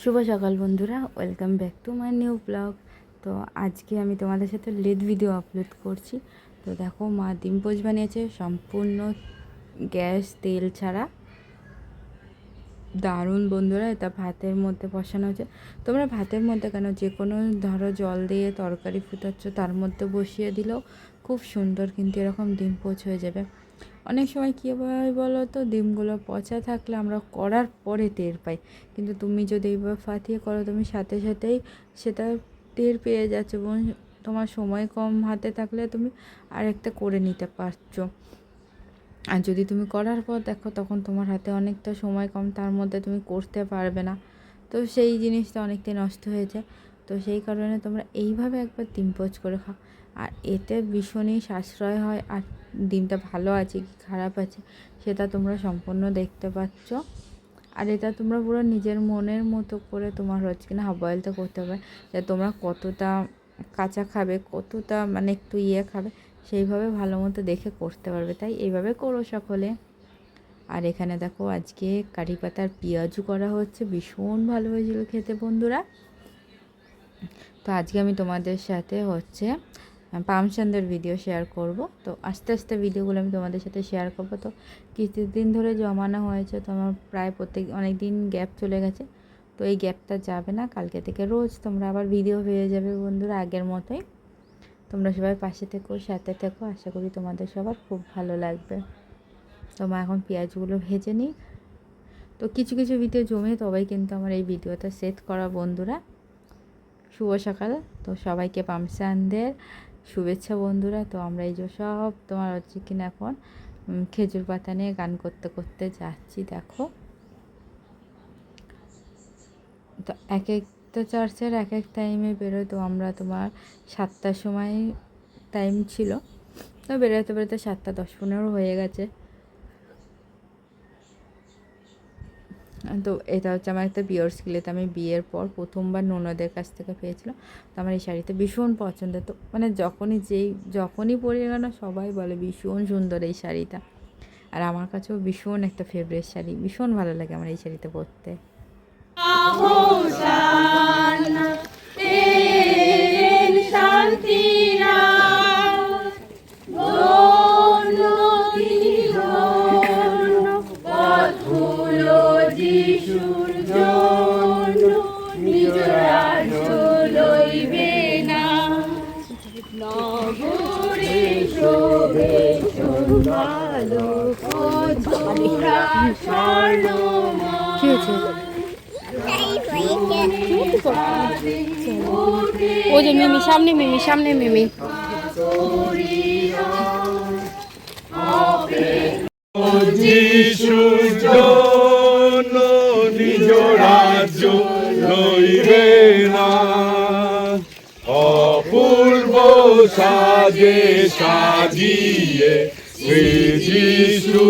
শুভ সকাল বন্ধুরা, welcome back to my new blog. তো আজকে আমি তোমাদের সাথে লেট ভিডিও আপলোড করছি। তো দেখো, মা ডিম পোচ বানিয়েছে সম্পূর্ণ গ্যাস তেল ছাড়া। দারুণ বন্ধুরা, এটা ভাতের মধ্যে বসানো হয়েছে। তোমরা ভাতের মধ্যে কেন, যে কোনো ধরো জল দিয়ে তরকারি ফুটাচ্ছ তার মধ্যে বসিয়ে দিলেও খুব সুন্দর কিন্তু এরকম ডিম পোচ হয়ে যাবে। অনেক সময় কী হয় বলো তো, ডিমগুলো পচা থাকলে আমরা করার পরে টের পাই, কিন্তু তুমি যদি এইভাবে ফাটিয়ে করো তুমি সাথে সাথেই সেটা টের পেয়ে যাচ্ছ এবং তোমার সময় কম হাতে থাকলে তুমি আরেকটা করে নিতে পারছো। আর যদি তুমি করার পর দেখো তখন তোমার হাতে অনেকটা সময় কম, তার মধ্যে তুমি করতে পারবে না, তো সেই জিনিসটা অনেকটাই নষ্ট হয়ে যায়। তো সেই কারণে তোমরা এইভাবে একবার ডিম পোচ করে খাও, আর এতে ভীষণই সাশ্রয় হয়। আর ডিমটা ভালো আছে কি খারাপ আছে সেটা তোমরা সম্পূর্ণ দেখতে পাচ্ছ। আর এটা তোমরা পুরো নিজের মনের মতো করে তোমার হচ্ছে কিনা হাফ বয়েলটা করতে পারবে, যে তোমরা কতটা কাঁচা খাবে, কতটা মানে একটু খাবে, সেইভাবে ভালো মতো দেখে করতে পারবে। তাই এইভাবে করো সকলে। আর এখানে দেখো আজকে কারি পাতার পেঁয়াজু করা হচ্ছে, ভীষণ ভালো হয়েছিল খেতে বন্ধুরা। তো আজকে আমি তোমাদের সাথে হচ্ছে পামসান্দের ভিডিও শেয়ার করব। তো আস্তে আস্তে ভিডিওগুলো আমি তোমাদের সাথে শেয়ার করব। তো কিছুদিন ধরে জমানো হয়েছে, তো আমার প্রায় অনেক দিন গ্যাপ চলে গেছে। তো এই গ্যাপটা যাবে না, কালকে থেকে রোজ তোমরা আবার ভিডিও পেয়ে যাবে বন্ধুরা আগের মতোই। তোমরা সবাই পাশে থেকো, সাথে থেকো, আশা করি তোমাদের সবার খুব ভালো লাগবে। তো মা এখন পেঁয়াজগুলো ভেজে নিই। তো কিছু কিছু ভিডিও জমে তবেই কিন্তু আমার এই ভিডিওটা সেট করা বন্ধুরা। শুভ সকাল। তো সবাইকে পামসানদের শুভেচ্ছা বন্ধুরা। তো আমরা এই যে সব তোমার হচ্ছে কিনা এখন খেজুর পাতা নিয়ে গান করতে করতে যাচ্ছি দেখো। তো এক একটা চার্চের এক এক টাইমে বেরোয়, তো আমরা তোমার 7টার সময় টাইম ছিল, তো বেরোতে বেরোতে 7:10-15 হয়ে গেছে। তো এটা হচ্ছে আমার একটা বিয়ের স্কিলেতে আমি বিয়ের পর প্রথমবার ননদের কাছ থেকে পেয়েছিলাম। তো আমার এই শাড়িটা ভীষণ পছন্দের, তো মানে যখনই পরি না সবাই বলে ভীষণ সুন্দর এই শাড়িটা। আর আমার কাছেও ভীষণ একটা ফেভারিট শাড়ি, ভীষণ ভালো লাগে আমার এই শাড়িটা পরতে। ও যে মিমি সামনে মিমি যিশুর জন্য নিজ রাজ্য লইবে না, অপূর্ব সাজে সাজিয়ে শ্রীযীশু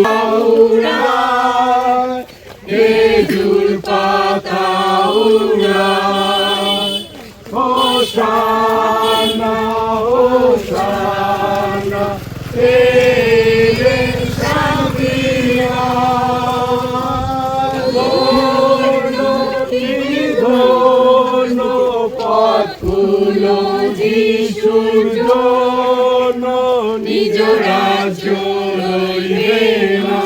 উড়ায়, খেজুর পাতা উড়ায়, হোসানা হোসানা এলেন শান্তিয়া, ধন্য পথগুলো যিশুর জন্য নিজ রাজ্য লইবে না,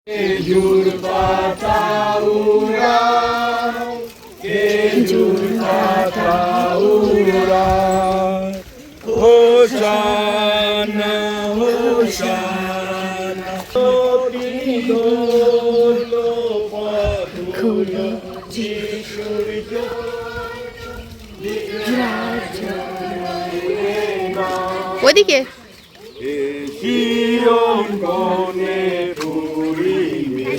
খেজুর পাতা উড়ায়, খেজুর পাতা উড়ায়, হোসানা হোসানা ধন্য পথগুলো যিশুর ওইদিকে সিয়ন বনে ঘুরিবে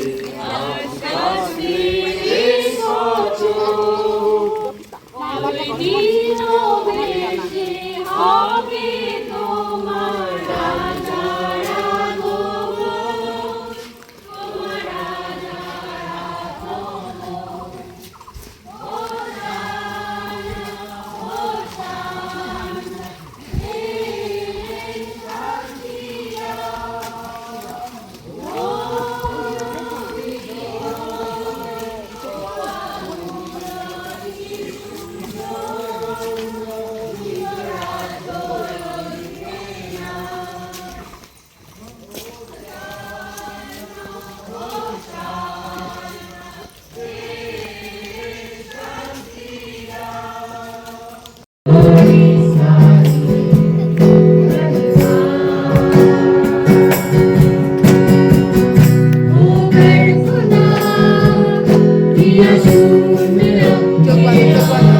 চোখ বন্ধ, চোখ বন্ধ।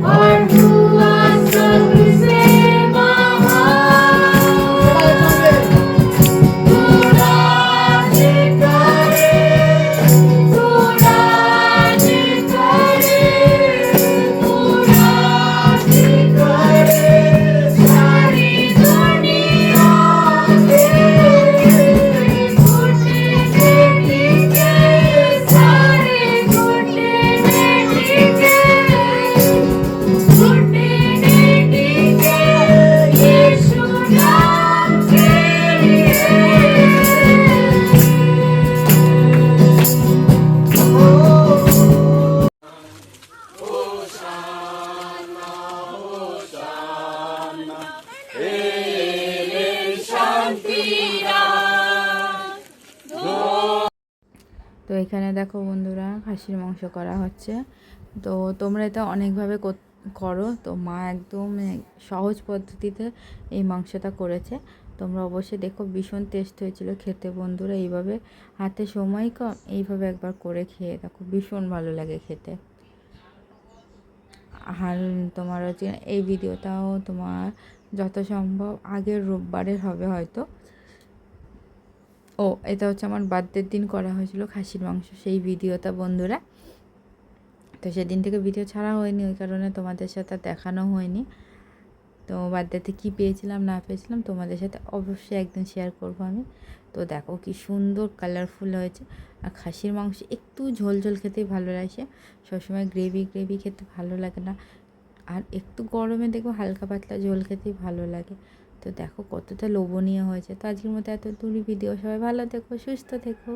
और हुआ सबसे তো এখানে দেখো বন্ধুরা খাসির মাংস করা হচ্ছে। তো তোমরা এটা অনেকভাবে করো, তো মা একদম সহজ পদ্ধতিতে এই মাংসটা করেছে। তোমরা অবশ্যই দেখো, ভীষণ টেস্ট হয়েছিল খেতে বন্ধুরা। এইভাবে হাতে সময় কম, এইভাবে একবার করে খেয়ে দেখো, ভীষণ ভালো লাগে খেতে। আর তোমার হচ্ছে এই ভিডিওটাও তোমার যত সম্ভব আগের রোববারের হবে হয়তো। ও এটা হচ্ছে আমার বার্থডের দিন করা হয়েছিল খাসির মাংস, সেই ভিডিওটা বন্ধুরা। তো সেদিন থেকে ভিডিও ছাড়া হয়নি, ওই কারণে তোমাদের সাথে দেখানো হয়নি। তো বার্থডেতে কী পেয়েছিলাম না পেয়েছিলাম তোমাদের সাথে অবশ্যই একদিন শেয়ার করবো আমি। তো দেখো কি সুন্দর কালারফুল হয়েছে। আর খাসির মাংস একটু ঝোল ঝোল খেতেই ভালো লাগে, সবসময় গ্রেভি গ্রেভি খেতে ভালো লাগে না। আর একটু গরমে দেখো হালকা পাতলা ঝোল খেতেই ভালো লাগে। তো দেখো কতটা লোভনীয় হয়েছে। তো আজকের মতো এত দূরই ভিডিও, সবাই ভালো থেকো, সুস্থ থেকো।